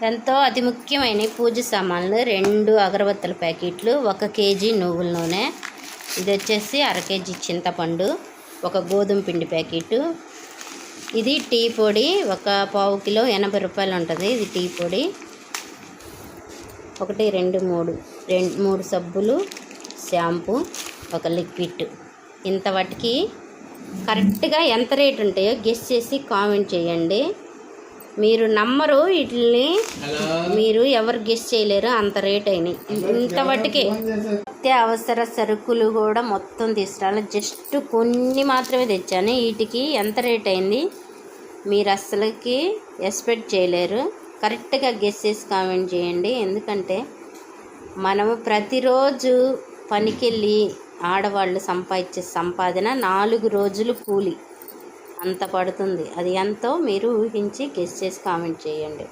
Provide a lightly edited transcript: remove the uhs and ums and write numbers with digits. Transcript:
ఎంతో అతి ముఖ్యమైన పూజ సామాన్లు 2 అగరబత్తుల ప్యాకెట్లు, 1 కేజీ నువ్వుల నూనె, ఇది వచ్చేసి 1/2 కేజీ చింతపండు, 1 గోధుమ పిండి ప్యాకెట్, ఇది టీ పొడి 1 కిలో 80 రూపాయలు ఉంటుంది. ఇది టీ పొడి 1 2 3 సబ్బులు, షాంపూ, 1 లిక్విడ్. ఇంత వాటికి కరెక్ట్గా ఎంత రేట్ ఉంటాయో గెస్ చేసి కామెంట్ చేయండి. మీరు నమ్మరు, వీటిని మీరు ఎవరు గెస్ చేయలేరు, అంత రేట్ అయినాయి. ఇంత వాటికి అత్యవసర సరుకులు కూడా మొత్తం తీసుకురాలి, జస్ట్ కొన్ని మాత్రమే తెచ్చాను. వీటికి ఎంత రేట్ అయింది మీరు అస్సలకి ఎక్స్పెక్ట్ చేయలేరు. కరెక్ట్గా గెస్ చేసి కామెంట్ చేయండి. ఎందుకంటే మనము ప్రతిరోజు పనికెళ్ళి ఆడవాళ్ళు సంపాదించే సంపాదన 4 రోజులు కూలి అంత పడుతుంది. అది ఎంతో మీరు ఊహించి గెస్ చేసి కామెంట్ చేయండి.